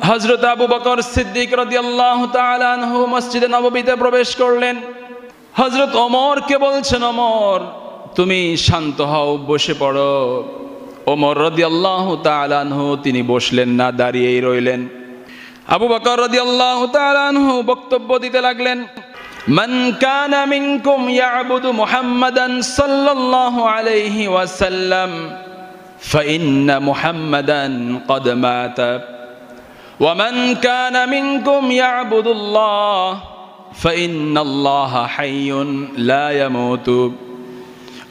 হযরত আবু বকর সিদ্দিক রাদিয়াল্লাহু তাআলা আনহু মসজিদে নববীতে প্রবেশ করলেন। হযরত ওমরকে বলছেন, ওমর তুমি শান্ত হও, বসে পড়ো। ওমর রাদিয়াল্লাহু তাআলা আনহু তিনি বসলেন না, দাঁড়িয়েই রইলেন। আবু বকর রাদিয়াল্লাহু তাআলা আনহু বক্তব্য দিতে লাগলেন, মান কানা মিনকুম ইয়াবুদু মুহাম্মাদান সাল্লাল্লাহু আলাইহি ওয়াসাল্লাম ফাইন্না মুহাম্মাদান ক্বাদ মাতা ওয়া মান কানা মিনকুম ইয়াবুদুল্লাহ ফাইন্নাল্লাহা হাইয়ুন লা ইয়ামুতু।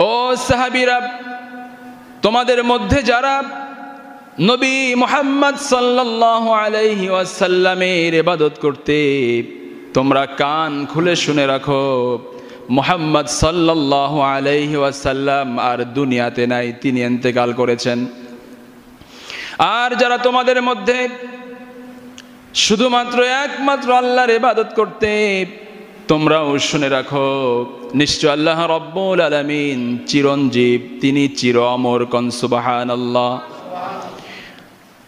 ও সাহাবীরা, তোমাদের মধ্যে যারা নবী মুহাম্মদ সাল্লাল্লাহু আলাইহি ওয়াসাল্লামের ইবাদত করতে, তোমরা কান খুলে শুনে রাখো, মুহাম্মদ সাল্লাল্লাহু আলাইহি ওয়াসাল্লাম আর দুনিয়াতে নাই, তিনি ইন্তেকাল করেছেন। আর যারা তোমাদের মধ্যে শুধুমাত্র একমাত্র আল্লাহর ইবাদত করতে, তোমরাও শুনে রাখো, নিশ্চয় আল্লাহ রব্বুল আলামিন চিরঞ্জীব, তিনি চির অমর। কোন সুবহানাল্লাহ।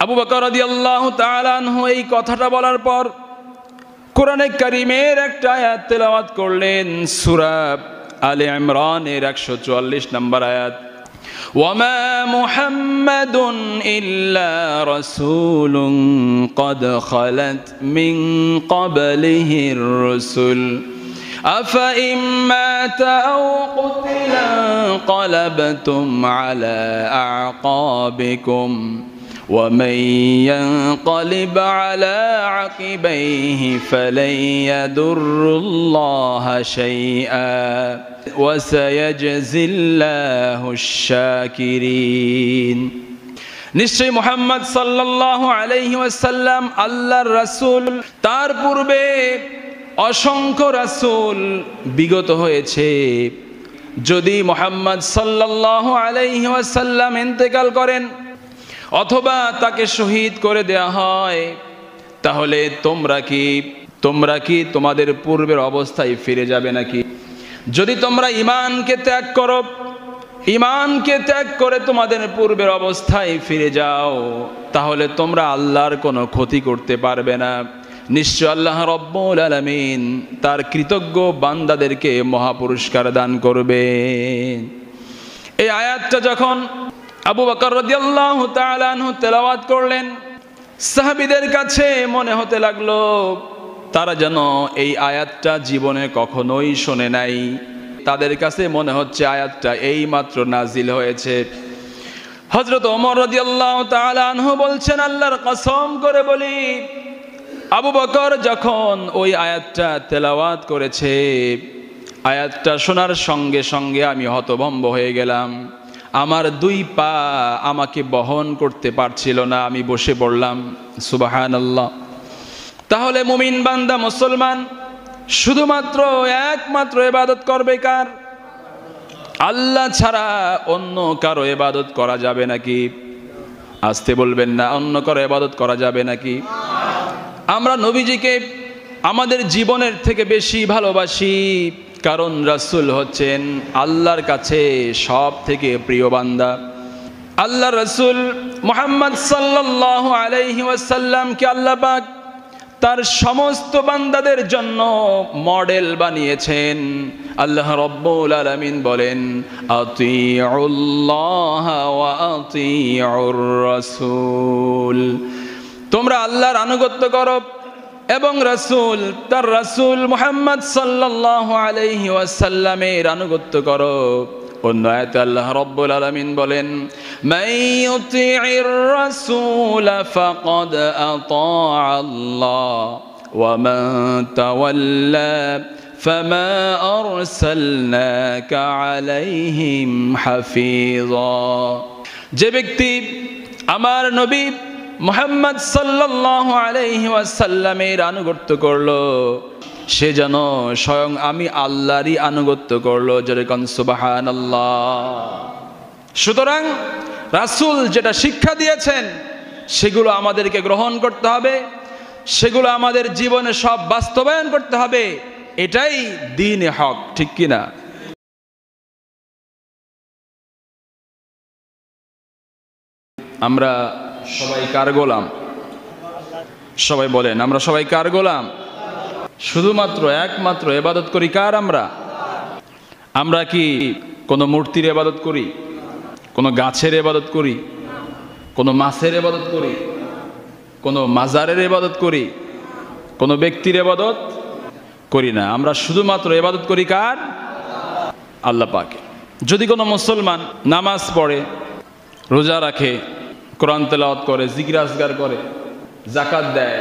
আবু বকর রাদিয়াল্লাহু তাআলা আনহু এই কথাটা বলার পর কোরআনে কারীমের একটা আয়াত তেলাওয়াত করলেন, সূরা আলে ইমরানের 144 নম্বর আয়াত। ওয়ামা মুহাম্মাদুন ইল্লা রাসূলুন ক্বাদ খালাত মিন ক্বাবলিহির রাসূল আফা ইন মাতা আও কুতিলা ক্বালাবতুম আলা আ'কাবিকুম ومن ينقلب على عقبيه فلن يضر الله شيئا وسيجزي الله الشاكرين। নিশ্চয় মুহাম্মদ সাল্লাল্লাহু আলাইহি ওয়াসাল্লাম আল্লাহর রাসূল, তার পূর্বে অসংখ্য রাসূল বিগত হয়েছে। যদি মুহাম্মদ সাল্লাল্লাহু আলাইহি ওয়াসাল্লাম ইন্তেকাল করেন অথবা তাকে শহীদ করে দেয়া হয়, তাহলে তোমরা কি তোমাদের পূর্বের অবস্থায় ফিরে যাবে নাকি? যদি তোমরা ঈমানকে ত্যাগ করে তোমাদের পূর্বের অবস্থায় ফিরে যাও, তাহলে তোমরা আল্লাহর কোনো ক্ষতি করতে পারবে না। নিশ্চয় আল্লাহ রব্বুল আলামিন তার কৃতজ্ঞ বান্দাদেরকে মহাপুরস্কার দান করবে। এই আয়াতটা যখন আবু বকর রাদিয়াল্লাহু তাআলা আনহু তেলাওয়াত করলেন, সাহাবীদের কাছে মনে হতে লাগলো তারা যেন এই আয়াতটা জীবনে কখনোই শোনে নাই। তাদের কাছে মনে হচ্ছে আয়াতটা এই মাত্র নাজিল হয়েছে। হযরত ওমর রাদিয়াল্লাহু তাআলা আনহু বলছেন, আল্লাহর কসম করে বলি, আবু বকর যখন ওই আয়াতটা তেলাওয়াত করেছে, আয়াতটা শোনার সঙ্গে সঙ্গে আমি হতভম্ব হয়ে গেলাম। আমার দুই পা আমাকে বহন করতে পারছিল না, আমি বসে পড়লাম। সুবহানাল্লাহ। তাহলে মুমিন বান্দা মুসলমান শুধুমাত্র একমাত্র ইবাদত করবে কার? আল্লাহ ছাড়া অন্য কারো ইবাদত করা যাবে নাকি? আসতে বলবেন না, অন্য কারো ইবাদত করা যাবে নাকি? আমরা নবীজিকে আমাদের জীবনের থেকে বেশি ভালোবাসি, কারণ রাসূল হচ্ছেন আল্লাহর কাছে সব থেকে প্রিয় বান্দা। আল্লাহ রাসূল মুহাম্মদ সাল্লাল্লাহু আলাইহি ওয়াসাল্লামকে আল্লাহ পাক তার সমস্ত বান্দাদের জন্য মডেল বানিয়েছেন। আল্লাহ রব্বুল আলামিন বলেন, আতিউল্লাহ ওয়া আতিউর রাসূল, তোমরা আল্লাহর আনুগত্য করো এবং রাসূল, তার রাসূল মুহাম্মদ সাল্লাল্লাহু আলাইহি ওয়াসাল্লামের আনুগত্য করো। অন্য আয়াতে আল্লাহ রব্বুল আলামিন বলেন, মান ইউতিইর রাসূল ফাকাদ আতাআল্লাহ ওয়া মান তাওয়াল্লা ফামা আরসালনাকা আলাইহিম হাফিযা। যে ব্যক্তি আমার নবী মুহাম্মদ সাল্লাল্লাহু আলাইহি ওয়াসাল্লামের আনুগত্য করলো, সে যেন স্বয়ং আমি আল্লাহরই আনুগত্য করলো। যেরকম সুবহানাল্লাহ। সুতরাং রাসূল যেটা শিক্ষা দিয়েছেন সেগুলো আমাদেরকে গ্রহণ করতে হবে, সেগুলো আমাদের জীবনে সব বাস্তবায়ন করতে হবে। এটাই দ্বীনে হক, ঠিক কিনা? আমরা সবাই কার গোলাম? সবাই বলেন, আমরা সবাই কার গোলাম? শুধুমাত্র একমাত্র ইবাদত করি কার? আমরা কি কোনো মূর্তির ইবাদত করি, কোনো গাছের ইবাদত করি, কোনো মাছের ইবাদত করি, কোনো মাজারের ইবাদত করি, কোনো ব্যক্তির ইবাদত করি না। আমরা শুধুমাত্র ইবাদত করি কার? আল্লাহ পাকের। যদি কোনো মুসলমান নামাজ পড়ে, রোজা রাখে, কোরআন তেলাওয়াত করে, জিকির আজগার করে, যাকাত দেয়,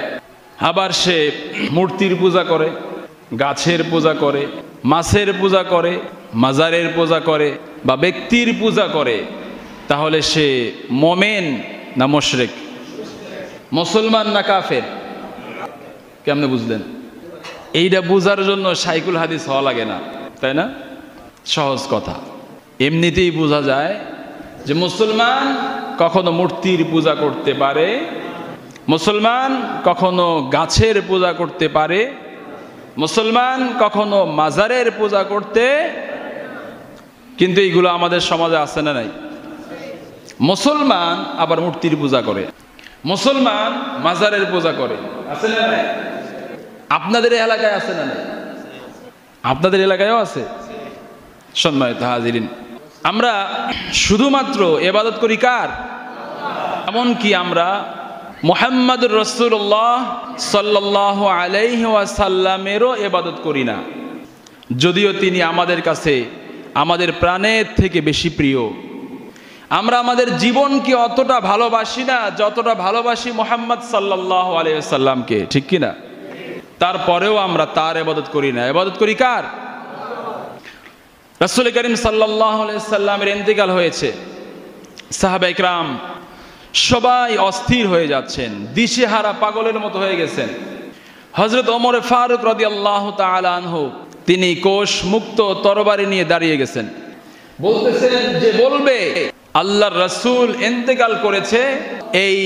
আবার সে মূর্তির পূজা করে, গাছের পূজা করে, মাছের পূজা করে, মাজারের পূজা করে বা ব্যক্তির পূজা করে, তাহলে সে মোমেন না মুশরিক? মুসলমান না কাফের? কেমনে বুঝলেন? এইটা বুঝার জন্য শাইখুল হাদিস হওয়া লাগে না, তাই না? সহজ কথা, এমনিতেই বোঝা যায় যে মুসলমান কখনো মূর্তির পূজা করতে পারে, মুসলমান কখনো গাছের পূজা করতে পারে, মুসলমান কখনো মাজারের পূজা করতে, কিন্তু এইগুলো আমাদের সমাজে আছে না নাই? মুসলমান আবার মূর্তির পূজা করে, মুসলমান মাজারের পূজা করে, আছে না নাই? আপনাদের এলাকায় আছে না নাই? আপনাদের এলাকায়ও আছে। সম্মানিত হাজিরিন, আমরা শুধুমাত্র ইবাদত করি কার? এমনকি আমরা মুহাম্মদুর রাসূলুল্লাহ সাল্লাল্লাহু আলাইহি ওয়াসাল্লামেরও ইবাদত করি না, যদিও তিনি আমাদের কাছে আমাদের প্রাণের থেকে বেশি প্রিয়। আমরা আমাদের জীবনকে অতটা ভালোবাসি না যতটা ভালোবাসি মুহাম্মদ সাল্লাল্লাহু আলাইহি ওয়াসাল্লামকে, ঠিক কি না? তারপরেও আমরা তার ইবাদত করি না। ইবাদত করি কার? রাসূল করিম সাল্লাল্লাহু আলাইহি ওয়াসাল্লামের ইন্তেকাল হয়েছে, সাহাবায়ে কেরাম সবাই অস্থির হয়ে যাচ্ছেন, দিশেহারা পাগলের মতো হয়ে গেছেন। হযরত ওমর ফারুক রাদিয়াল্লাহু তাআলা আনহু তিনি কোষ মুক্ত তরবারি নিয়ে দাঁড়িয়ে গেছেন, বলতেছেন যে বলবে আল্লাহর রাসূল ইন্তেকাল করেছে, এই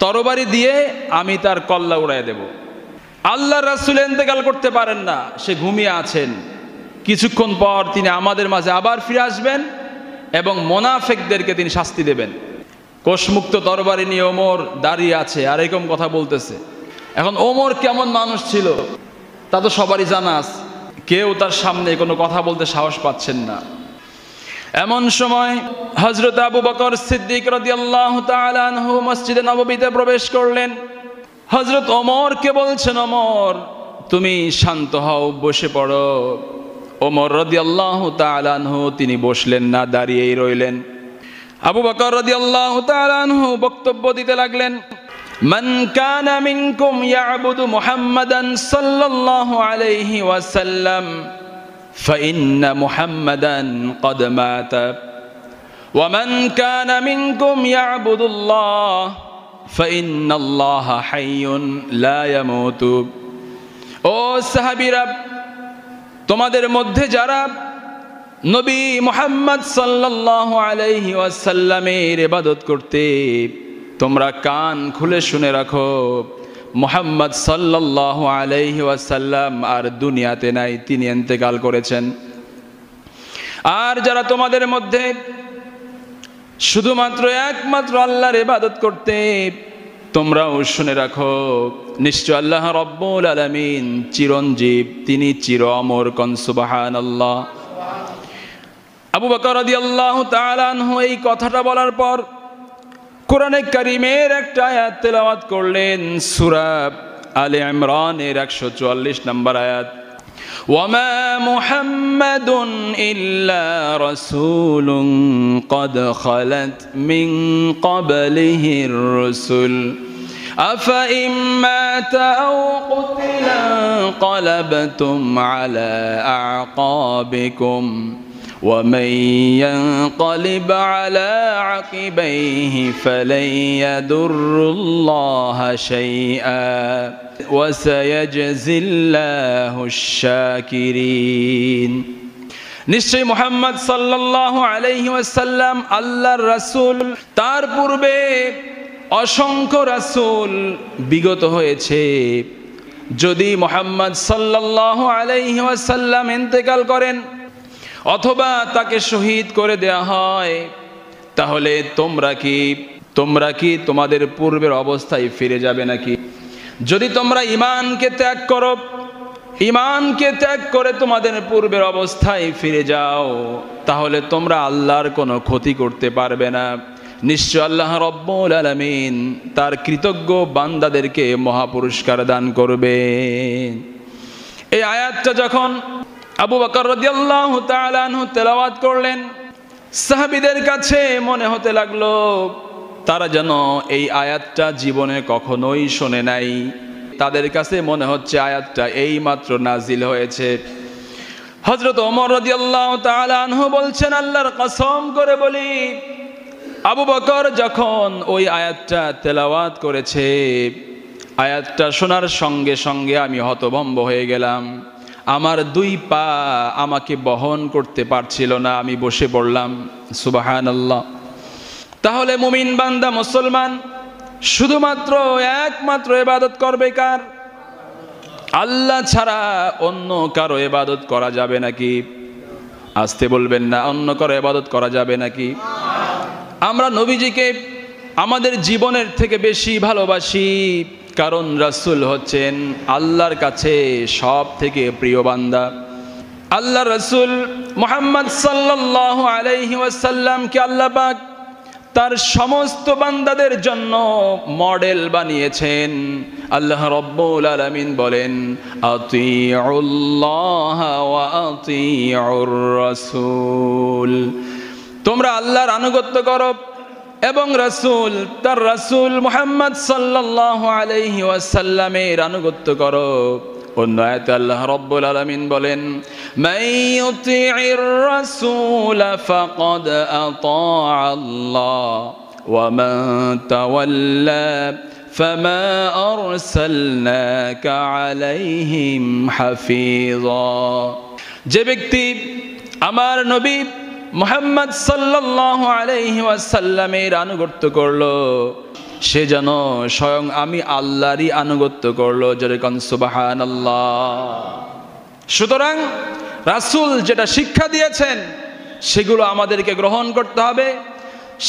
তরবারি দিয়ে আমি তার কল্লা উড়াইয়া দেব। আল্লাহর রাসূল ইন্তেকাল করতে পারেন না, সে ঘুমিয়ে আছেন। কিছুক্ষণ পর তিনি আমাদের মাঝে আবার ফিরে আসবেন এবং মুনাফিকদেরকে তিনি শাস্তি দেবেন। কোষমুক্ত তরবারি নিয়ে ওমর দাঁড়িয়ে আছে আর এরকম কথা বলতেছে। এখন ওমর কেমন মানুষ ছিল তা তো সবারই জানা আছে, কেউ তার সামনে কোনো কথা বলতে সাহস পাচ্ছেন না। এমন সময় হযরত আবু বকর সিদ্দিক রাদিয়াল্লাহু তাআলা আনহু মসজিদে নববীতে প্রবেশ করলেন। হযরত ওমরকে বলছেন, ওমর তুমি শান্ত হও, বসে পড়ো। ওমর রাদিয়াল্লাহু তাআলা আনহু তিনি বসলেন না, দাঁড়িয়েই রইলেন। আবু বকর রাদিয়াল্লাহু তাআলা আনহু বক্তব্য দিতে লাগলেন, মান কানা মিনকুম ইয়াবুদু মুহাম্মাদান সাল্লাল্লাহু আলাইহি ওয়াসাল্লাম ফাইন্না মুহাম্মাদান ক্বাদ মাতা ওয়া মান কানা মিনকুম ইয়াবুদুল্লাহ ফাইন্নাল্লাহা হাইয়ুন লা ইয়ামুতু। ও সাহাবীরা, তোমাদের মধ্যে যারা নবী মুহাম্মদ সাল্লাল্লাহু আলাইহি ওয়াসাল্লামের ইবাদত করতে, তোমরা কান খুলে শুনে রাখো, মুহাম্মদ সাল্লাল্লাহু আলাইহি ওয়াসাল্লাম আর দুনিয়াতে নাই, তিনি ইন্তেকাল করেছেন। আর যারা তোমাদের মধ্যে শুধুমাত্র একমাত্র আল্লাহর ইবাদত করতে, তোমরাও শুনে রাখো, নিশ্চয় আল্লাহ রাব্বুল আলামিন চিরঞ্জীব, তিনি চির অমর। কোন সুবহানাল্লাহ। আবু বকর রাদিয়াল্লাহু তাআলা আনহু এই কথাটা বলার পর কোরআনে কারীমের একটা আয়াত তেলাওয়াত করলেন, সূরা আলে ইমরানের 144 নম্বর আয়াত, ওয়ামা মুহাম্মাদুন ইল্লা রাসূলুন ক্বাদ খালাত মিন ক্বাবলিহির রাসূল আফা ইন মাতা আও কুতিলা ক্বালাবতুম আলা আ'কাবিকুম ومن ينقلب على عقبيه فلن يضر الله شيئا وسيجزي الله الشاكرين। নিশ্চয় মুহাম্মদ সাল্লাল্লাহু আলাইহি ওয়াসাল্লাম আল্লাহর রাসূল, তার পূর্বে অসংখ্য রাসূল বিগত হয়েছে। যদি মুহাম্মদ সাল্লাল্লাহু আলাইহি ওয়াসাল্লাম ইন্তেকাল করেন অথবা তাকে শহীদ করে দেয়া হয়, তাহলে তোমরা কি তোমাদের পূর্বের অবস্থায় ফিরে যাবে নাকি? যদি তোমরা ঈমানকে ত্যাগ করো, ঈমানকে ত্যাগ করে তোমাদের পূর্বের অবস্থায় ফিরে যাও, তাহলে তোমরা আল্লাহর কোনো ক্ষতি করতে পারবে না। নিশ্চয় আল্লাহ রব্বুল আলামিন তার কৃতজ্ঞ বান্দাদেরকে মহাপুরস্কার দান করবে। এই আয়াতটা যখন আবু বকর রাদিয়াল্লাহু তাআলা আনহু তেলাওয়াত করলেন, সাহাবীদের কাছে মনে হতে লাগলো তারা যেন এই আয়াতটা জীবনে কখনোই শোনে নাই। তাদের কাছে মনে হচ্ছে আয়াতটা এই মাত্র নাজিল হয়েছে। হযরত ওমর রাদিয়াল্লাহু তাআলা আনহু বলছেন, আল্লাহর কসম করে বলি, আবু বকর যখন ওই আয়াতটা তেলাওয়াত করেছে, আয়াতটা শোনার সঙ্গে সঙ্গে আমি হতভম্ব হয়ে গেলাম। আমার দুই পা আমাকে বহন করতে পারছিল না, আমি বসে পড়লাম। সুবহানাল্লাহ। তাহলে মুমিন বান্দা মুসলমান শুধুমাত্র একমাত্র ইবাদত করবে কার? আল্লাহ ছাড়া অন্য কারো ইবাদত করা যাবে নাকি? আসতে বলবেন না, অন্য কারো ইবাদত করা যাবে নাকি? আমরা নবীজিকে আমাদের জীবনের থেকে বেশি ভালোবাসি, কারণ রাসূল হচ্ছেন আল্লাহর কাছে সব থেকে প্রিয় বান্দা। আল্লাহ রাসূল মুহাম্মদ সাল্লাল্লাহু আলাইহি ওয়াসাল্লামকে আল্লাহ পাক তার সমস্ত বান্দাদের জন্য মডেল বানিয়েছেন। আল্লাহ রব্বুল আলামিন বলেন, আতিউল্লাহ ওয়া আতিউর রাসূল, তোমরা আল্লাহর আনুগত্য করো এবং রাসূল, তার রাসূল মুহাম্মদ সাল্লাল্লাহু আলাইহি ওয়াসাল্লামের আনুগত্য করো। অন্য আয়াতে আল্লাহ রব্বুল আলামিন বলেন, মান ইউতিইর রাসূল ফাকাদ আতাআল্লাহ ওয়া মান তাওয়াল্লা ফামা আরসালনাকা আলাইহিম হাফিযা। যে ব্যক্তি আমার নবী মুহাম্মদ সাল্লাল্লাহু আলাইহি ওয়াসাল্লামের আনুগত্য করলো, সে যেন স্বয়ং আমি আল্লাহরই আনুগত্য করলো। যেরকম সুবহানাল্লাহ। সুতরাং রাসূল যেটা শিক্ষা দিয়েছেন সেগুলো আমাদেরকে গ্রহণ করতে হবে,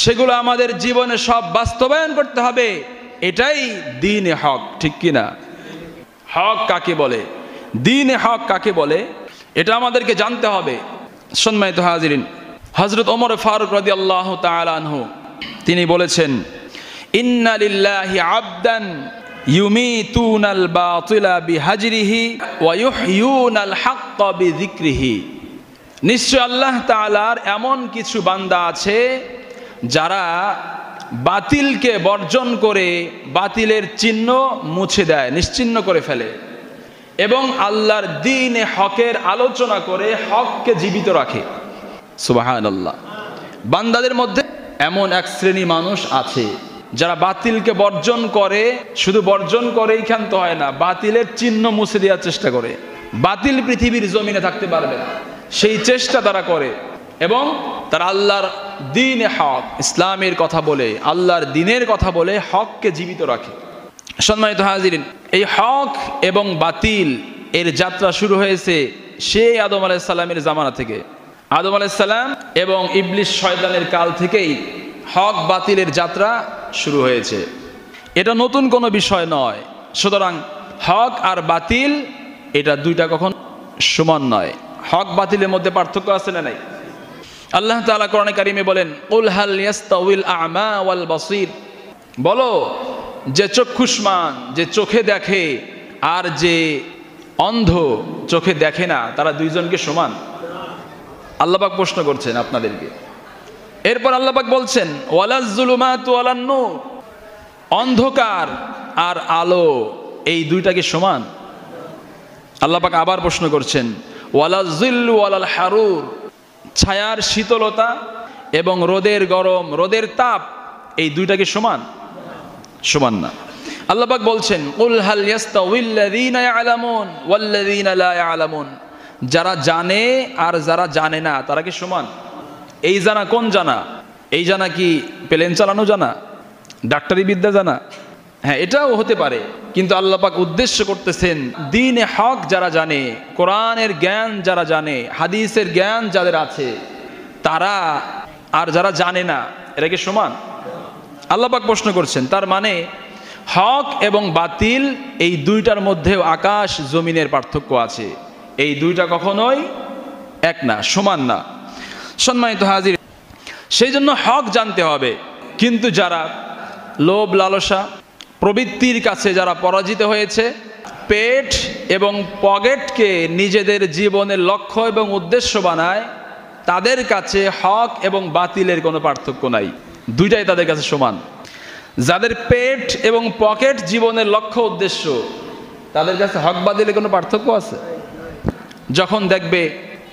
সেগুলো আমাদের জীবনে সব বাস্তবায়ন করতে হবে। এটাই দ্বীনে হক, ঠিক কিনা? হক কাকে বলে, দ্বীনে হক কাকে বলে, এটা আমাদেরকে জানতে হবে। সম্মানিত হাজিরিন, হযরত ওমর ফারুক রাদিয়াল্লাহু তাআলা আনহু তিনি বলেছেন, ইন্না লিল্লাহি আবদান ইউমিতুনাল বাতিলা বিহাজরিহি ওয়া ইউহয়ুনাল হাক্কা বিযিকরিহি। নিশ্চয় আল্লাহ তাআলার এমন কিছু বান্দা আছে যারা বাতিলকে বর্জন করে বাতিলের চিহ্ন মুছে দেয়, নিশ্চিহ্ন করে ফেলে, এবং আল্লাহর দ্বীনে হকের আলোচনা করে হককে জীবিত রাখে। সুবহানাল্লাহ। বান্দাদের মধ্যে এমন এক শ্রেণী মানুষ আছে যারা বাতিলকে বর্জন করে, শুধু বর্জন করেই ক্ষান্ত হয় না, বাতিলের চিহ্ন মুছে দেওয়ার চেষ্টা করে। বাতিল পৃথিবীর জমিনে থাকতে পারবে না, সেই চেষ্টা তারা করে, এবং তারা আল্লাহর দ্বীনে হক, ইসলামের কথা বলে, আল্লাহর দ্বীনের কথা বলে হককে জীবিত রাখে। সম্মানিত হাজিরিন, এই হক এবং বাতিল এর যাত্রা শুরু হয়েছে সেই আদম আলাইহিস সালামের জামানা থেকে। আদম আলাইহিস সালাম এবং ইবলিস শয়তানের কাল থেকেই হক বাতিলের যাত্রা শুরু হয়েছে। এটা নতুন কোনো বিষয় নয়। সুতরাং হক আর বাতিল এটা দুইটা কখন সমান নয়। হক বাতিলের মধ্যে পার্থক্য আছে না নাই? আল্লাহ তাআলা কোরআনে কারিমে বলেন, কুল হাল ইয়াস্তাউইল আ'মা ওয়াল বাসীর, বলো যে চক্ষুষ্মান, যে চোখে দেখে আর যে অন্ধ চোখে দেখে না, তারা দুইজনকে সমান? আল্লাহ পাক প্রশ্ন করছেন আপনাদেরকে। এরপর আল্লাহ পাক বলছেন, ওয়ালাজ যুলুমাতু ওয়ালান নূর, অন্ধকার আর আলো এই দুইটা কি সমান? আল্লাহ পাক আবার প্রশ্ন করছেন, ওয়ালাজ যিল্লু ওয়ালাল হারুর, ছায়ার শীতলতা এবং রোদের গরম, রোদের তাপ এই দুইটা কি সমান? সমান না। আল্লাহ পাক বলছেন, কুল হাল ইয়াস্তাউইল্লাযীনা ইয়ালামুন ওয়াল্লাযীনা লা ইয়ালামুন, যারা জানে আর যারা জানে না তারা কি সমান? এই জানা কোন জানা? এই জানা কি প্লেন চালানো জানা, ডাক্তারি বিদ্যা জানা? হ্যাঁ, এটাও হতে পারে, কিন্তু আল্লাহ পাক উদ্দেশ্য করতেছেন দ্বীনে হক যারা জানে, কোরআনের জ্ঞান যারা জানে, হাদিসের জ্ঞান যাদের আছে, তারা আর যারা জানে না এরা কি সমান? আল্লাহ পাক প্রশ্ন করছেন। তার মানে হক এবং বাতিল এই দুইটার মধ্যেও আকাশ জমিনের পার্থক্য আছে। এই দুইটা কখনোই এক না, সমান না। সম্মানিত হাজির, সেই জন্য হক জানতে হবে। কিন্তু যারা লোভ লালসা প্রবৃত্তির কাছে যারা পরাজিত হয়েছে, পেট এবং পকেটকে নিজেদের জীবনের লক্ষ্য এবং উদ্দেশ্য বানায়, তাদের কাছে হক এবং বাতিলের কোনো পার্থক্য নাই, দুইটাই তাদের কাছে সমান। যাদের পেট এবং পকেট জীবনের লক্ষ্য উদ্দেশ্য, তাদের কাছে হক বাতিলের কোনো পার্থক্য আছে? যখন দেখবে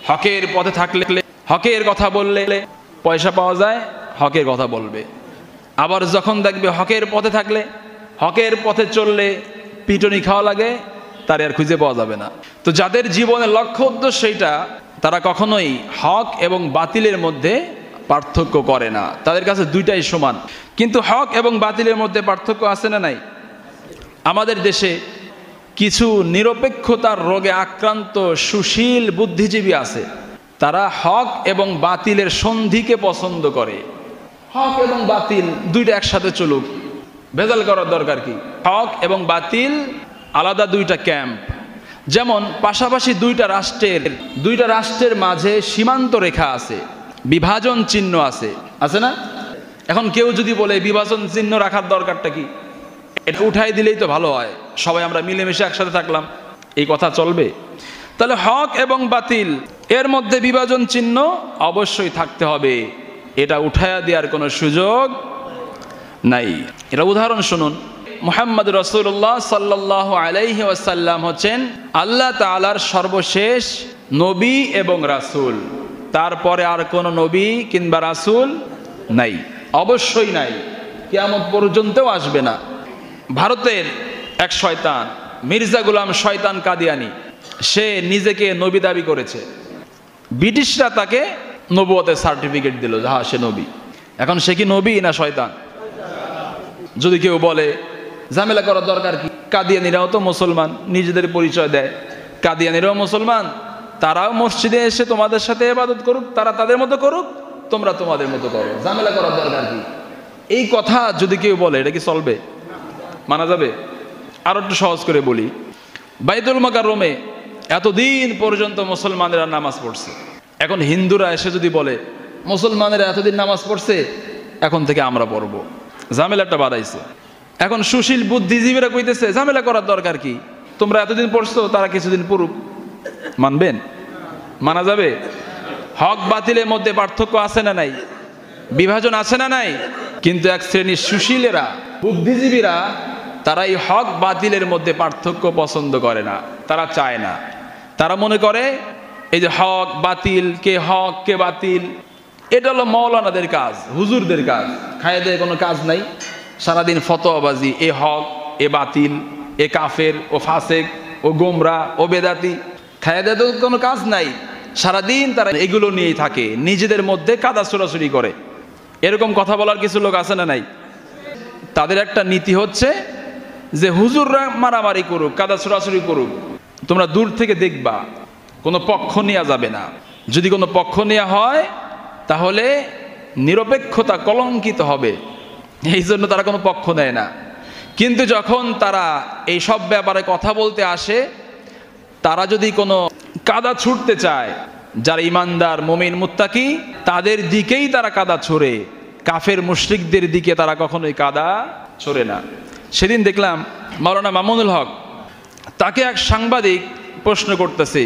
হকের পথে থাকলে, হকের কথা বললে পয়সা পাওয়া যায়, হকের কথা বলবে। আবার যখন দেখবে হকের পথে থাকলে, হকের পথে চললে পিটনি খাওয়া লাগে, তার আর খুঁজে পাওয়া যাবে না। তো যাদের জীবনের লক্ষ্য উদ্দেশ্য সেইটা, তারা কখনোই হক এবং বাতিলের মধ্যে পার্থক্য করে না, তাদের কাছে দুইটাই সমান। কিন্তু হক এবং বাতিলের মধ্যে পার্থক্য আছে না নাই? আমাদের দেশে কিছু নিরপেক্ষতার রোগে আক্রান্ত সুশীল বুদ্ধিজীবী আছে, তারা হক এবং বাতিলের সন্ধিকে পছন্দ করে। হক এবং বাতিল দুইটা একসাথে চলুক, ভেজাল করার দরকার কি? হক এবং বাতিল আলাদা দুইটা ক্যাম্প। যেমন পাশাপাশি দুইটা রাষ্ট্রের মাঝে সীমান্ত রেখা আছে, বিভাজন চিহ্ন আছে, আছে না? এখন কেউ যদি বলে বিভাজন চিহ্ন রাখার দরকারটা কি, এটা উঠাই দিলেই তো ভালো হয়, সবাই আমরা মিলেমিশে একসাথে থাকলাম, এই কথা চলবে? তাহলে হক এবং বাতিল এর মধ্যে বিভাজন চিহ্ন অবশ্যই থাকতে হবে, এটা উঠাইয়া দেওয়ার কোনো সুযোগ নাই। এটা উদাহরণ শুনুন, মুহাম্মদ রাসূলুল্লাহ সাল্লাল্লাহু আলাইহি ওয়াসাল্লাম হচ্ছেন আল্লাহ তাআলার সর্বশেষ নবী এবং রাসূল। তারপরে আর কোনো নবী কিংবা রাসূল নাই, অবশ্যই নাই, কিয়ামত পর্যন্তও আসবে না। ভারতের এক শয়তান মির্জা গোলাম শয়তান কাদিয়ানি, সে নিজেকে নবী দাবি করেছে। ব্রিটিশরা তাকে নবুয়তের সার্টিফিকেট দিল, যাহা সে নবী। এখন সে কি নবী না শয়তান? যদি কেউ বলে ঝামেলা করার দরকার কি, কাদিয়ানিরাও তো মুসলমান, নিজেদের পরিচয় দেয়, কাদিয়ানিরাও মুসলমান, তারাও মসজিদে এসে তোমাদের সাথে ইবাদত করুক, তারা তাদের মতো করুক, তোমরা তোমাদের মতো করো, ঝামেলা করার দরকার কি? এই কথা যদি কেউ বলে, এটা কি চলবে? মানা যাবে? আরো একটু সহজ করে বলি, বাইতুল মুকাররমে এতদিন পর্যন্ত মুসলমানেরা নামাজ পড়ছে, এখন হিন্দুরা এসে যদি বলে মুসলমানেরা এতদিন নামাজ পড়ছে, এখন থেকে আমরা পড়বো, ঝামেলাটা বাড়াইছে। এখন সুশীল বুদ্ধিজীবীরা কইতেছে ঝামেলা করার দরকার কি, তোমরা এতদিন পড়ছো, তারা কিছুদিন পড়ুক। মানবেন? মানা যাবে? হক বাতিলের মধ্যে পার্থক্য আছে না নাই? বিভাজন আছে না নাই? কিন্তু এক শ্রেণীর সুশীলেরা, বুদ্ধিজীবীরা, তারা এই হক বাতিলের মধ্যে পার্থক্য পছন্দ করে না, তারা চায় না। তারা মনে করে এই যে হক বাতিল, কে হক কে বাতিল, এটা হলো মৌলানাদের কাজ, হুজুরদের কাজ, খায়েদের কোনো কাজ নাই। সারাদিন ফতোয়াবাজি, এ হক এ বাতিল, এ কাফের ও ফাসেক ও গোমরা ও বেদাতি, খায়েদের তো কোনো কাজ নাই, সারাদিন তারা এগুলো নিয়েই থাকে, নিজেদের মধ্যে কাদা ছোড়াছুড়ি করে। এরকম কথা বলার কিছু লোক আছে না নাই? তাদের একটা নীতি হচ্ছে যে হুজুররা মারামারি করুক, কাদা ছোড়াছুড়ি করুক, তোমরা দূর থেকে দেখবা, কোনো পক্ষ নেওয়া যাবে না। যদি কোনো পক্ষ নেওয়া হয় তাহলে নিরপেক্ষতা কলঙ্কিত হবে, এই জন্য তারা কোনো পক্ষ নেয় না। কিন্তু যখন তারা এই সব ব্যাপারে কথা বলতে আসে, তারা যদি কোনো কাদা ছুটতে চায়, যারা ইমানদার মুমিন মুত্তাকি, তাদের দিকেই তারা কাদা ছোড়ে, কাফের মুশরিকদের দিকে তারা কখনোই কাদা ছোড়ে না। সেদিন দেখলাম মাওলানা মামুনুল হক, তাকে এক সাংবাদিক প্রশ্ন করতেছে,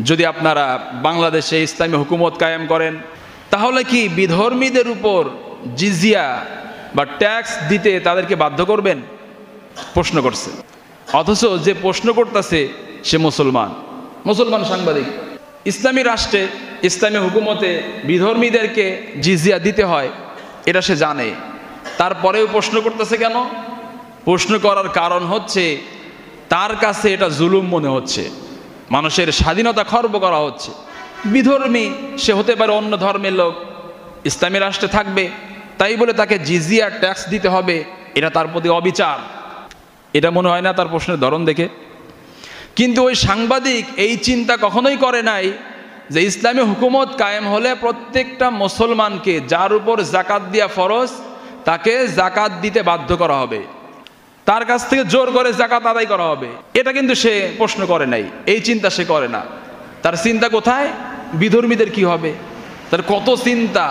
যদি আপনারা বাংলাদেশে ইসলামী হুকুমত কায়েম করেন, তাহলে কি বিধর্মীদের উপর জিজিয়া বা ট্যাক্স দিতে তাদেরকে বাধ্য করবেন? প্রশ্ন করছে। অথচ যে প্রশ্ন করতেছে সে মুসলমান সাংবাদিক। ইসলামী রাষ্ট্রে, ইসলামী হুকুমতে বিধর্মীদেরকে জিজিয়া দিতে হয়, এটা সে জানে, তারপরেও প্রশ্ন করতেছে কেন? প্রশ্ন করার কারণ হচ্ছে তার কাছে এটা জুলুম মনে হচ্ছে, মানুষের স্বাধীনতা খর্ব করা হচ্ছে। বিধর্মী, সে হতে পারে অন্য ধর্মের লোক, ইসলামী রাষ্ট্রে থাকবে, তাই বলে তাকে জিজিয়া ট্যাক্স দিতে হবে, এটা তার প্রতি অবিচার। এটা মনে হয় না তার প্রশ্নের ধরন দেখে? কিন্তু ওই সাংবাদিক এই চিন্তা কখনোই করে নাই যে ইসলামী হুকুমত কায়েম হলে প্রত্যেকটা মুসলমানকে, যার উপর জাকাত দেওয়া ফরজ, তাকে জাকাত দিতে বাধ্য করা হবে। তার কাছ থেকে জোর করে যাকাত আদায় করা হবে, এটা কিন্তু সে প্রশ্ন করে নাই, এই চিন্তা সে করে না। তার চিন্তা কোথায়? বিধর্মীদের কি হবে, তার কত চিন্তা,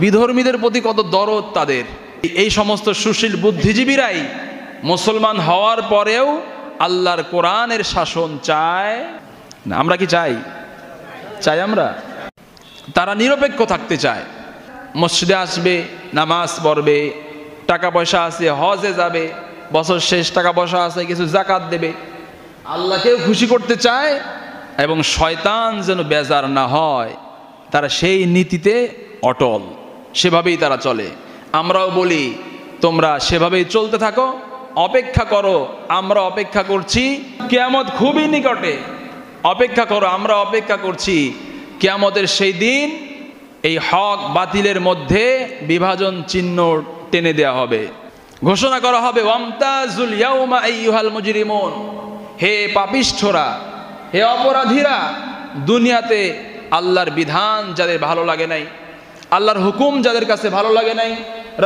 বিধর্মীদের প্রতি কত দরদ তাদের। এই সমস্ত সুশীল বুদ্ধিজীবীরাই মুসলমান হওয়ার পরেও আল্লাহর কোরআনের শাসন চায় না। আমরা কি চাই? চাই আমরা? তারা নিরপেক্ষ থাকতে চায়, মসজিদে আসবে, নামাজ পড়বে, টাকা পয়সা আছে, হজে যাবে, বছর শেষ টাকা পয়সা আছে, কিছু যাকাত দেবে, আল্লাহকেও খুশি করতে চায় এবং শয়তান যেন বেজার না হয়, তারা সেই নীতিতে অটল, সেভাবেই তারা চলে। আমরাও বলি তোমরা সেভাবেই চলতে থাকো, অপেক্ষা করো, আমরা অপেক্ষা করছি, কিয়ামত খুবই নিকটে, অপেক্ষা করো, আমরা অপেক্ষা করছি কিয়ামতের সেই দিন এই হক বাতিলের মধ্যে বিভাজন চিহ্ন টেনে দেওয়া হবে, ঘোষণা করা হবে ওয়ামতাজুল ইয়াউমা আইয়ুহাল মুজরিমুন, হে পাপিষ্ঠরা, হে অপরাধীরা, দুনিয়াতে আল্লাহর বিধান যাদের ভালো লাগে নাই, আল্লাহর হুকুম যাদের কাছে ভালো লাগে নাই,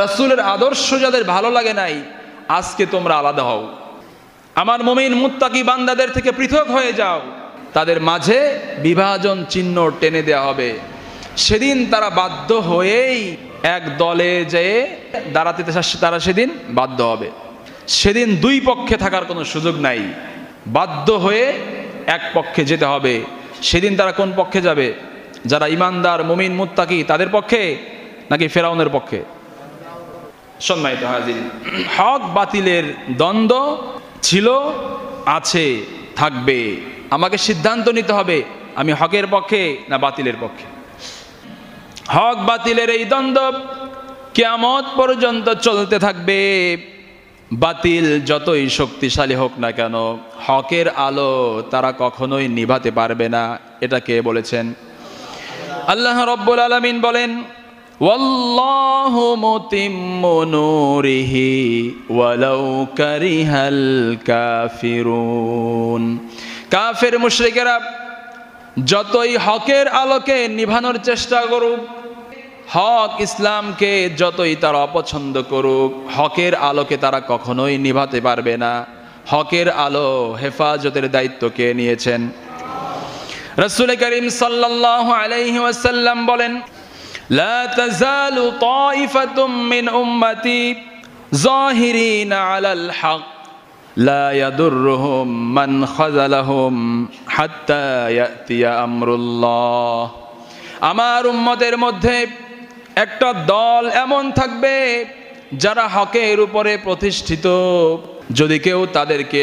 রাসূলের আদর্শ যাদের ভালো লাগে নাই, আজকে তোমরা আলাদা হও, আমার মুমিন মুত্তাকি বান্দাদের থেকে পৃথক হয়ে যাও। তাদের মাঝে বিভাজন চিহ্ন টেনে দেওয়া হবে। সেদিন তারা বাধ্য হয়েই এক দলে যেয়ে দাঁড়াতে, তারা সেদিন বাধ্য হবে। সেদিন দুই পক্ষে থাকার কোনো সুযোগ নাই, বাধ্য হয়ে এক পক্ষে যেতে হবে। সেদিন তারা কোন পক্ষে যাবে? যারা ইমানদার মুমিন মুত্তাকি তাদের পক্ষে, নাকি ফেরাউনের পক্ষে? সম্মানিত হাজির, হক বাতিলের দ্বন্দ্ব ছিল, আছে, থাকবে। আমাকে সিদ্ধান্ত নিতে হবে আমি হকের পক্ষে না বাতিলের পক্ষে। হক বাতিলের এই দ্বন্দ্ব কিয়ামত পর্যন্ত চলতে থাকবে। বাতিল যতই শক্তিশালী হোক না কেন, হকের আলো তারা কখনোই নিভাতে পারবে না। এটা কে বলেছেন? আল্লাহ রাব্বুল আলামিন বলেন, ওয়াল্লাহু মুতিম্মু নূরিহি ওয়ালাউ কারিহাল কাফিরুন। কাফের মুশরিকেরা যতই হকের আলোকে নিভানোর চেষ্টা করুক, হক ইসলামকে যতই তারা অপছন্দ করুক, হকের আলোকে তারা কখনোই নিভাতে পারবে না। হকের আলো হেফাজতের দায়িত্ব কে নিয়েছেন? রাসূল করিম সাল্লাল্লাহু আলাইহি ওয়াসাল্লাম বলেন, লা তাযালু তাইফাতুম মিন উম্মতি যাহিরিনা আলাল হক লা ইয়াদুররুহুম মান খাযালাহুম হাত্তা ইয়াতিয়া আমরুল্লাহ। আমার উম্মতের মধ্যে একটা দল এমন থাকবে যারা হকের উপরে প্রতিষ্ঠিত, যদি কেউ তাদেরকে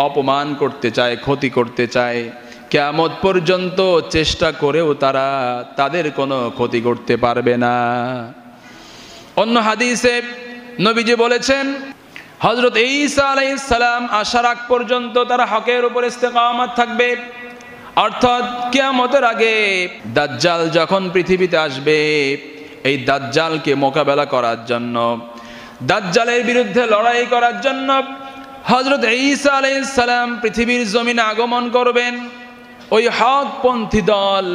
অপমান করতে চায়, ক্ষতি করতে চায়, কিয়ামত পর্যন্ত চেষ্টা করেও তারা তাদের কোনো ক্ষতি করতে পারবে না। অন্য হাদিসে নবীজি বলেছেন, হযরত ঈসা আলাইহিস সালাম আসার আগ পর্যন্ত তারা হকের উপর ইস্তেকামত থাকবে। অর্থাৎ কিয়ামতের আগে দাজ্জাল যখন পৃথিবীতে আসবে, এই দাজ্জালকে মোকাবেলা করার জন্য, দাজ্জালের বিরুদ্ধে লড়াই করার জন্য হযরত ঈসা আলাইহিস সালাম পৃথিবীর জমিনে আগমন করবেন। ওই হকপন্থী দল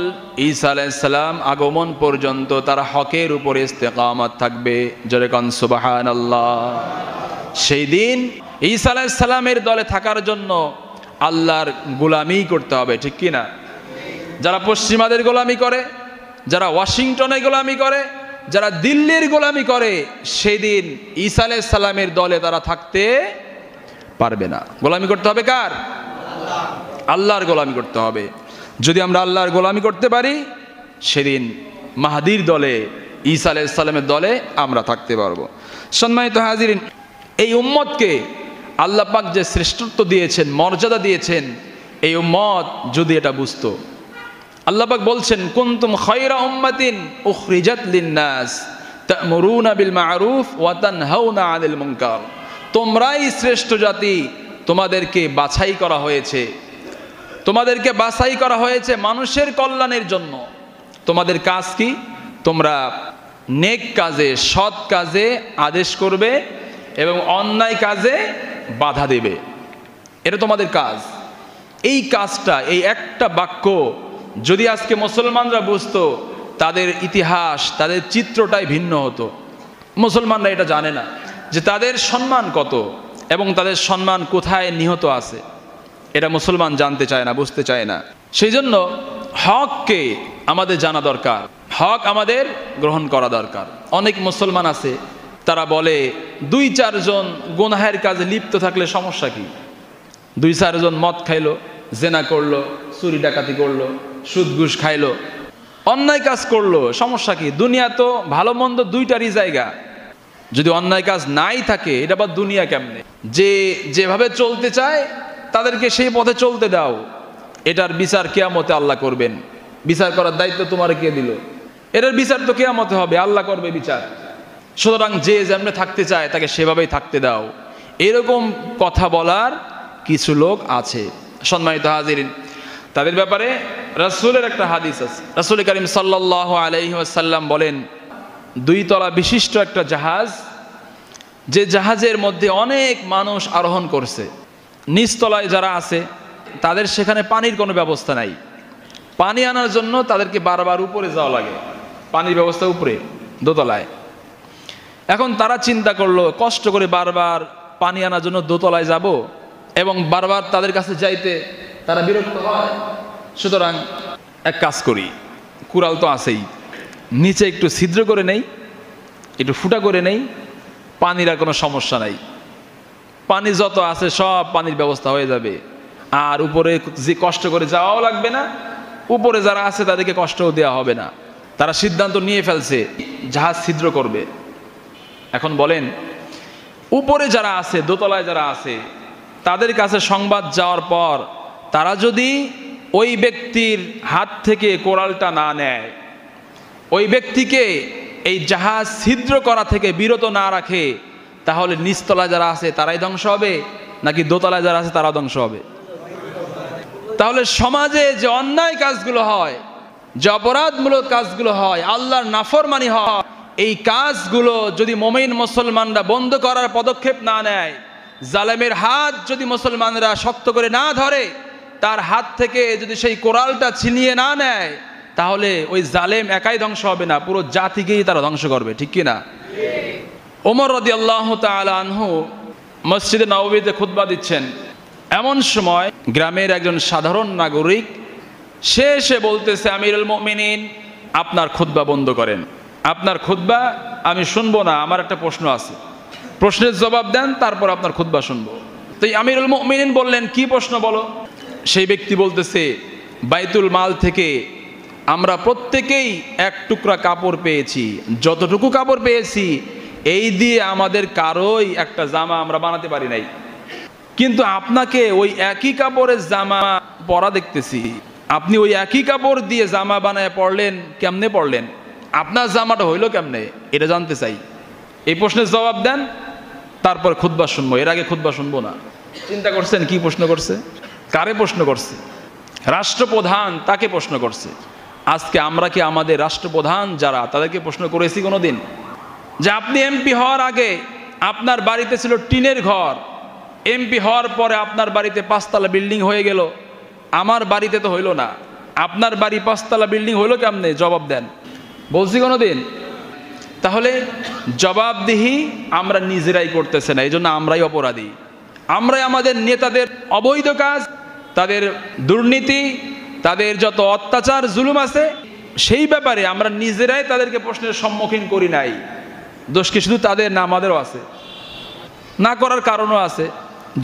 ঈসা আলাইহিস সালাম আগমন পর্যন্ত তারা হকের উপরে ইস্তেকামত থাকবে। জোরে কোন সুবহানাল্লাহ। সেই দিন ঈসা আলাইহিস সালামের দলে থাকার জন্য আল্লাহর গোলামি করতে হবে, ঠিক কি না? যারা পশ্চিমাদের গোলামি করে, যারা ওয়াশিংটনের গোলামি করে, যারা দিল্লির গোলামি করে, সেই দিন ঈসা আলাইহিস সালামের দলে তারা থাকতে পারবে না। গোলামি করতে হবে কার? আল্লাহর গোলামি করতে হবে। যদি আমরা আল্লাহর গোলামি করতে পারি, সেদিন মাহদির দলে, ঈসা আলাইহিস সালামের দলে আমরা থাকতে পারবো। সম্মানিত হাজিরিন, এই উম্মতকে আল্লাহ পাক যে শ্রেষ্ঠত্ব দিয়েছেন, মর্যাদা দিয়েছেন, এই উম্মত যদি এটা বুঝতো, আল্লাহ পাক বলছেন, কুনতুম খায়রা উম্মাতিন উখরিজাত লিন-নাস তা'মুরুনা বিল মা'রুফ ওয়া তানহাউনা আনিল মুনকার। তোমরাই শ্রেষ্ঠ জাতি, তোমাদেরকে বাছাই করা হয়েছে, তোমাদেরকে বাছাই করা হয়েছে মানুষের কল্যাণের জন্য। তোমাদের কাজ কি? তোমরা নেক কাজে, সৎ কাজে আদেশ করবে এবং অন্যায় কাজে বাধা দেবে, এটা তোমাদের কাজ। এই কাজটা, এই একটা বাক্য যদি আজকে মুসলমানরা বুঝতো, তাদের ইতিহাস, তাদের চিত্রটাই ভিন্ন হতো। মুসলমানরা এটা জানে না যে তাদের সম্মান কত। এবং তাদের সম্মান কোথায় নিহত আছে এটা মুসলমান জানতে চায় না, বুঝতে চায় না। সেই জন্য হককে আমাদের জানা দরকার, হক আমাদের গ্রহণ করা দরকার। অনেক মুসলমান আছে তারা বলে 2-4 জন গুনাহের কাজে লিপ্ত থাকলে সমস্যা কি? 2-4 জন মদ খাইলো, জেনা করলো, চুরি ডাকাতি করলো, সুদ ঘুষ খাইলো, অন্যায় কাজ করলো, সমস্যা কি? দুনিয়া তো ভালো মন্দ দুইটারই জায়গা। যদি অন্যায় কাজ নাই থাকে এটা আবার দুনিয়া কেমনে? যে যেভাবে চলতে চায় তাদেরকে সেই পথে চলতে দাও। এটার বিচার কিয়ামতে আল্লাহ করবেন। বিচার করার দায়িত্ব তোমার কে দিল? এটার বিচার তো কিয়ামতে হবে, আল্লাহ করবে বিচার। সুতরাং যে যেমনে থাকতে চায় তাকে সেভাবেই থাকতে দাও। এরকম কথা বলার কিছু লোক আছে। সম্মানিত হাজিরিন, তাদের ব্যাপারে রাসূলের একটা হাদিস আছে। রাসূল করিম সাল্লাল্লাহু আলাইহি ওয়াসাল্লাম বলেন, 2 তলা বিশিষ্ট একটা জাহাজ, যে জাহাজের মধ্যে অনেক মানুষ আরোহণ করছে, নিচতলায় যারা আছে তাদের সেখানে পানির কোনো ব্যবস্থা নাই। পানি আনার জন্য তাদেরকে বারবার উপরে যাওয়া লাগে, পানির ব্যবস্থা উপরে দোতলায়। এখন তারা চিন্তা করলো কষ্ট করে বারবার পানি আনার জন্য দোতলায় যাব এবং বারবার তাদের কাছে যাইতে তারা বিরক্ত হয়। সুতরাং এক কাজ করি, কুড়াল তো আছেই, নিচে একটু ছিদ্র করে নেই, একটু ফুটা করে নেই, পানির আর কোনো সমস্যা নাই, পানি যত আছে সব পানির ব্যবস্থা হয়ে যাবে, আর উপরে যে কষ্ট করে যাওয়াও লাগবে না, উপরে যারা আছে তাদেরকে কষ্টও দেওয়া হবে না। তারা সিদ্ধান্ত নিয়ে ফেলছে জাহাজ ছিদ্র করবে। এখন বলেন, উপরে যারা আছে, দোতলায় যারা আছে, তাদের কাছে সংবাদ যাওয়ার পর তারা যদি ওই ব্যক্তির হাত থেকে কোড়ালটা না নেয়, ওই ব্যক্তিকে এই জাহাজ ছিদ্র করা থেকে বিরত না রাখে, তাহলে নিচতলায় যারা আছে তারাই ধ্বংস হবে নাকি দোতলায় যারা আছে তারাও ধ্বংস হবে? তাহলে সমাজে যে অন্যায় কাজগুলো হয়, যে অপরাধমূলক কাজগুলো হয়, আল্লাহর নাফরমানি হয়, এই কাজগুলো যদি মুমিন মুসলমানরা বন্ধ করার পদক্ষেপ না নেয়, জালেমের হাত যদি মুসলমানরা শক্ত করে না ধরে, তার হাত থেকে যদি সেই কোরালটা ছিনিয়ে না নেয়, তাহলে ওই জালেম একাই ধ্বংস হবে না, পুরো জাতিকেই তারা ধ্বংস করবে। ঠিক কিনা? ওমর রাদিয়াল্লাহু তাআলা আনহু মসজিদে নববীতে খুতবা দিচ্ছেন। এমন সময় গ্রামের একজন সাধারণ নাগরিক সে এসে বলতেছে, আমিরুল মুমিনিন, আপনার খুতবা বন্ধ করেন, আপনার খুতবা আমি শুনবো না, আমার একটা প্রশ্ন আছে, প্রশ্নের জবাব দেন, তারপর আপনার খুতবা শুনবো। তো আমিরুল মুমিনিন বললেন, কি প্রশ্ন বলো? সেই ব্যক্তি বলতেছে, বাইতুল মাল থেকে আমরা প্রত্যেকেই এক টুকরা কাপড় পেয়েছি, যতটুকু কাপড় পেয়েছি এই দিয়ে আমাদের কারোই একটা জামা আমরা বানাতে পারি নাই, কিন্তু আপনাকে ওই একই কাপড়ের জামা পরা দেখতেছি, আপনি ওই একই কাপড় দিয়ে জামা বানায় পড়লেন, কেমনে পড়লেন? আপনার জামাটা হইলো কেমনে? এটা জানতে চাই। এই প্রশ্নের জবাব দেন, তারপর খুতবা শুনবো, এর আগে খুতবা শুনবো না। চিন্তা করছেন কি প্রশ্ন করছে? কারে প্রশ্ন করছে? রাষ্ট্রপ্রধান, তাকে প্রশ্ন করছে। আজকে আমরা কি আমাদের রাষ্ট্রপ্রধান যারা, তাদেরকে প্রশ্ন করেছি কোনোদিন যে আপনি এমপি হওয়ার আগে আপনার বাড়িতে ছিল টিনের ঘর, এমপি হওয়ার পরে আপনার বাড়িতে 5 তলা বিল্ডিং হয়ে গেল, আমার বাড়িতে তো হইলো না, আপনার বাড়ি 5 তলা বিল্ডিং হইলো কেমনে? জবাব দেন। বলছি কোনোদিন? তাহলে জবাবদিহি আমরা নিজেরাই করতেছে না, এই জন্য আমরাই অপরাধী। আমরাই আমাদের নেতাদের অবৈধ কাজ, তাদের দুর্নীতি, তাদের যত অত্যাচার জুলুম আছে, সেই ব্যাপারে আমরা নিজেরাই তাদেরকে প্রশ্নের সম্মুখীন করি নাই। দোষ কি শুধু তাদের না, আমাদেরও আছে? না করার কারণও আছে।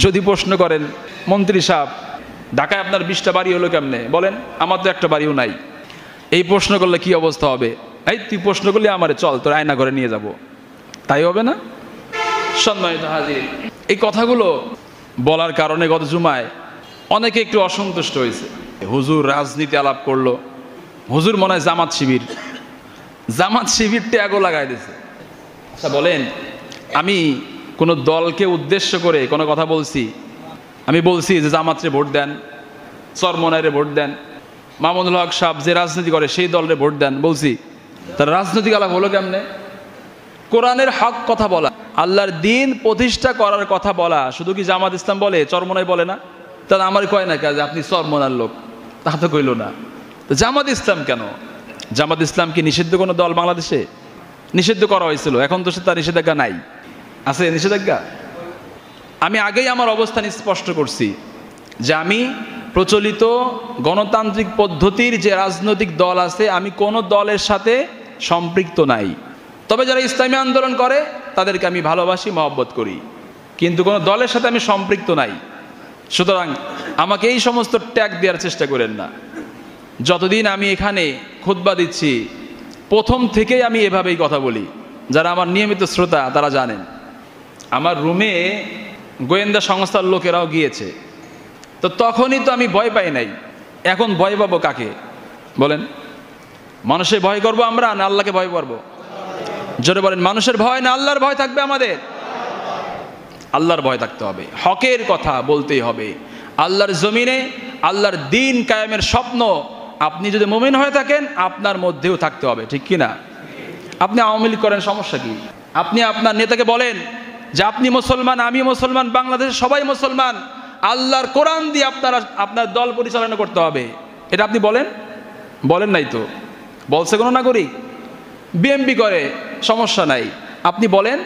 যদি প্রশ্ন করেন, মন্ত্রী সাহেব, ঢাকায় আপনার 20টা বাড়ি হলো কেমনে? বলেন, আমার তো একটা বাড়িও নাই। এই প্রশ্ন করলে কি অবস্থা হবে? এই তুই প্রশ্ন করলে আমারে, চল তোর আয়না ঘরে নিয়ে যাব, তাই হবে না? সম্মানিত হাজির, এই কথাগুলো বলার কারণে গত জুমায় অনেকে একটু অসন্তুষ্ট হয়েছে। হুজুর রাজনীতি আলাপ করলো, হুজুর মনে হয় জামাত শিবির, জামাত শিবির ট্যাগও লাগাই দিয়েছে। আচ্ছা বলেন, আমি কোনো দলকে উদ্দেশ্য করে কোনো কথা বলছি? আমি বলছি যে জামাতরে ভোট দেন, চরমনাইরে ভোট দেন, মামুনুল হক সাহেব যে রাজনীতি করে সেই দলরে ভোট দেন বলছি? তার রাজনৈতিক আলাপ হলো কেমনে? কোরআনের হক কথা বলা, আল্লাহর দিন প্রতিষ্ঠা করার কথা বলা শুধু কি জামাত ইসলাম বলে, চরমনাই বলে না? তাহলে আমার কয় না যে আপনি চরমনার লোক, তা তো কইল না। তো জামাত ইসলাম কেন? জামাত ইসলাম কি নিষিদ্ধ কোনো দল? বাংলাদেশে নিষিদ্ধ করা হয়েছিল, এখন তো সে তার নিষেধাজ্ঞা নাই। আছে নিষেধাজ্ঞা? আমি আগেই আমার অবস্থান স্পষ্ট করছি যে আমি প্রচলিত গণতান্ত্রিক পদ্ধতির যে রাজনৈতিক দল আছে আমি কোনো দলের সাথে সম্পৃক্ত নাই। তবে যারা ইসলামী আন্দোলন করে তাদেরকে আমি ভালোবাসি, মহব্বত করি, কিন্তু কোনো দলের সাথে আমি সম্পৃক্ত নাই। সুতরাং আমাকে এই সমস্ত ট্যাগ দেওয়ার চেষ্টা করেন না। যতদিন আমি এখানে খুতবা দিচ্ছি প্রথম থেকেই আমি এভাবেই কথা বলি। যারা আমার নিয়মিত শ্রোতা তারা জানেন আমার রুমে গোয়েন্দা সংস্থার লোকেরাও গিয়েছে, তো তখনই তো আমি ভয় পাই নাই। এখন ভয় পাবো কাকে বলেন? মানুষের ভয় করবো আমরা না আল্লাহকে ভয় করবো? জোরে বলেন, মানুষের ভয় না আল্লাহর ভয় থাকবে আমাদের? আল্লাহর ভয় থাকতে হবে, হকের কথা বলতেই হবে। আল্লাহর জমিনে আল্লাহর দিন কায়েমের স্বপ্ন আপনি যদি মুমিন হয়ে থাকেন আপনার মধ্যেও থাকতে হবে, ঠিক কি না? আপনি আওয়ামী লীগ করেন, সমস্যা কি? আপনি আপনার নেতাকে বলেন যে আপনি মুসলমান, আমি মুসলমান, বাংলাদেশের সবাই মুসলমান, আল্লাহর কোরআন দিয়ে আপনার দল পরিচালনা করতে হবে। এটা আপনি বলেন? বলেন নাই তো। বলছে কোনো নাগরিক? বিএমপি করে, সমস্যা নাই। আপনি বলেন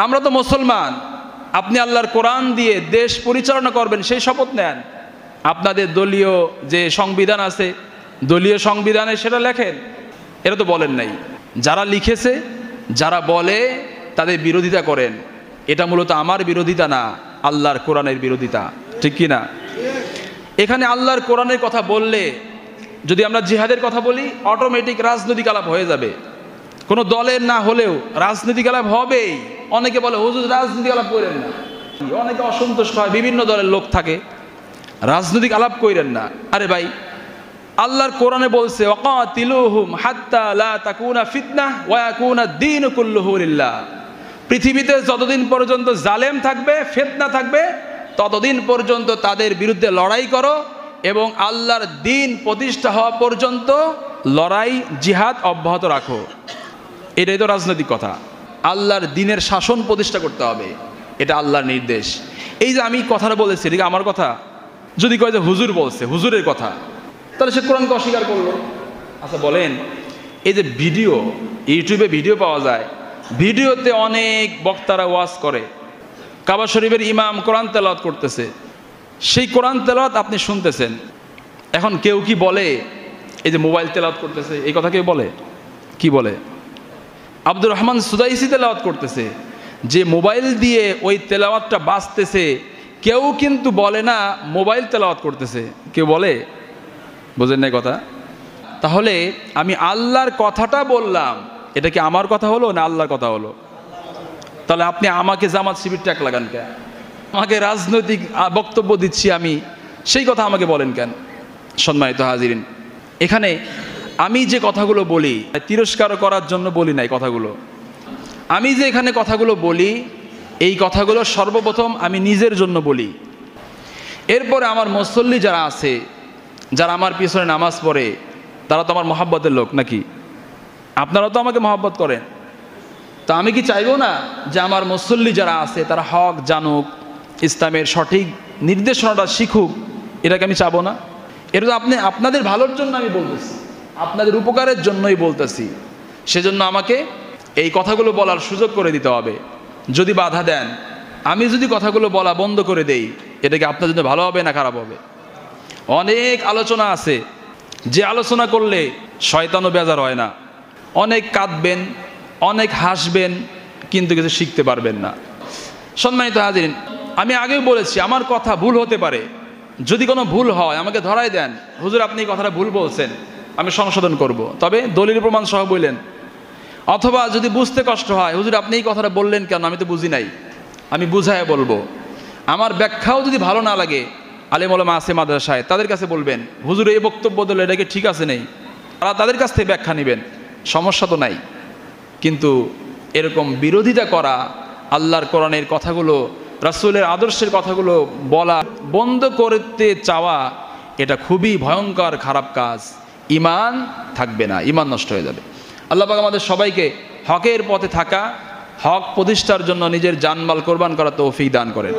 আমরা তো মুসলমান, আপনি আল্লাহর কোরআন দিয়ে দেশ পরিচালনা করবেন, সেই শপথ নেন। আপনাদের দলীয় যে সংবিধান আছে, দলীয় সংবিধানে সেটা লেখেন। এটা তো বলেন নাই। যারা লিখেছে, যারা বলে তাদের বিরোধিতা করেন। এটা মূলত আমার বিরোধিতা না, আল্লাহর কোরআনের বিরোধিতা, ঠিক কি না? এখানে আল্লাহর কোরআনের কথা বললে যদি আমরা জিহাদের কথা বলি অটোমেটিক রাজনৈতিক আলাপ হয়ে যাবে। কোনো দলের না হলেও রাজনৈতিক আলাপ হবেই। অনেকে বলে হুজুর রাজনৈতিক আলাপ করেন না, অনেকে অসন্তুষ্ট হয়, বিভিন্ন দলের লোক থাকে, রাজনৈতিক আলাপ করেন না। আরে ভাই, আল্লাহর কোরআনে বলছে ওয়াকাতিলুহুম হাত্তা লা তাকুনা ফিতনাহ ওয়া ইয়াকুনা দ্বীনু কুল্লুহু লিল্লাহ। পৃথিবীতে যতদিন পর্যন্ত জালেম থাকবে, ফিতনা থাকবে, ততদিন পর্যন্ত তাদের বিরুদ্ধে লড়াই করো এবং আল্লাহর দ্বীন প্রতিষ্ঠা হওয়া পর্যন্ত লড়াই, জিহাদ অব্যাহত রাখো। এটাই তো রাজনৈতিক কথা। আল্লাহর দ্বীনের শাসন প্রতিষ্ঠা করতে হবে, এটা আল্লাহর নির্দেশ। এই যে আমি কথাটা বলেছি, এটা আমার কথা? যদি কয় যে হুজুর বলছে, হুজুরের কথা, তাহলে সে কোরআনকে অস্বীকার করলো। আচ্ছা বলেন, এই যে ভিডিও, ইউটিউবে ভিডিও পাওয়া যায়, ভিডিওতে অনেক বক্তারা ওয়াজ করে, কাবা শরীফের ইমাম কোরআন তেলাওয়াত করতেছে, সেই কোরআন তেলাওয়াত আপনি শুনতেছেন। এখন কেউ কি বলে এই যে মোবাইল তেলাওয়াত করতেছে, এই কথা কেউ বলে? কি বলে? আব্দুর রহমান সুদাইসি তেলাওয়াত করতেছে, যে মোবাইল দিয়ে ওই তেলাওয়াতটা বাজতেছে, কেউ কিন্তু বলে না মোবাইল তেলাওয়াত করতেছে। কেউ বলে? বোঝেন না কথা? তাহলে আমি আল্লাহর কথাটা বললাম, এটা কি আমার কথা হলো না আল্লাহর কথা হলো? তাহলে আপনি আমাকে জামাত শিবির ট্যাগ লাগান কেন? আমাকে রাজনৈতিক বক্তব্য দিচ্ছি আমি, সেই কথা আমাকে বলেন কেন? সম্মানিত হাজিরিন, এখানে আমি যে কথাগুলো বলি তিরস্কার করার জন্য বলি নাই কথাগুলো। আমি যে এখানে কথাগুলো বলি, এই কথাগুলো সর্বপ্রথম আমি নিজের জন্য বলি। এরপরে আমার মুসল্লি যারা আছে, যারা আমার পিছনে নামাজ পড়ে, তারা তো আমার মহাব্বতের লোক নাকি? আপনারা তো আমাকে মহাব্বত করেন, তো আমি কি চাইবো না যে আমার মুসল্লি যারা আছে তারা হক জানুক, ইসলামের সঠিক নির্দেশনাটা শিখুক? এটাকে আমি চাবো না? এটা তো আপনাদের ভালোর জন্য আমি বলতেছি, আপনাদের উপকারের জন্যই বলতেছি। সেজন্য আমাকে এই কথাগুলো বলার সুযোগ করে দিতে হবে। যদি বাধা দেন, আমি যদি কথাগুলো বলা বন্ধ করে দেই, এটা কি আপনার জন্য ভালো হবে না খারাপ হবে? অনেক আলোচনা আছে যে আলোচনা করলে শয়তানও বেজার হয় না। অনেক কাঁদবেন, অনেক হাসবেন, কিন্তু কিছু শিখতে পারবেন না। সম্মানিত হাজিরিন, আমি আগেও বলেছি আমার কথা ভুল হতে পারে। যদি কোনো ভুল হয় আমাকে ধরাই দেন, হুজুর আপনি এই কথাটা ভুল বলছেন, আমি সংশোধন করব, তবে দলিল প্রমাণ সহ বললেন। অথবা যদি বুঝতে কষ্ট হয়, হুজুর আপনি এই কথাটা বললেন কেন, আমি তো বুঝি নাই, আমি বুঝায় বলবো। আমার ব্যাখ্যাও যদি ভালো না লাগে, আলেম ওলামা আছে মাদ্রাসায়, তাদের কাছে বলবেন হুজুর এই বক্তব্য দিলে এটাকে ঠিক আছে নেই, তাদের কাছ থেকে ব্যাখ্যা নেবেন, সমস্যা তো নাই। কিন্তু এরকম বিরোধিতা করা, আল্লাহর কোরআনের কথাগুলো, রাসূলের আদর্শের কথাগুলো বলা বন্ধ করতে চাওয়া, এটা খুবই ভয়ঙ্কর খারাপ কাজ। ঈমান থাকবে না, ঈমান নষ্ট হয়ে যাবে। আল্লাহ পাক আমাদের সবাইকে হকের পথে থাকা, হক প্রতিষ্ঠার জন্য নিজের জানমাল কোরবান করা তৌফিক দান করেন।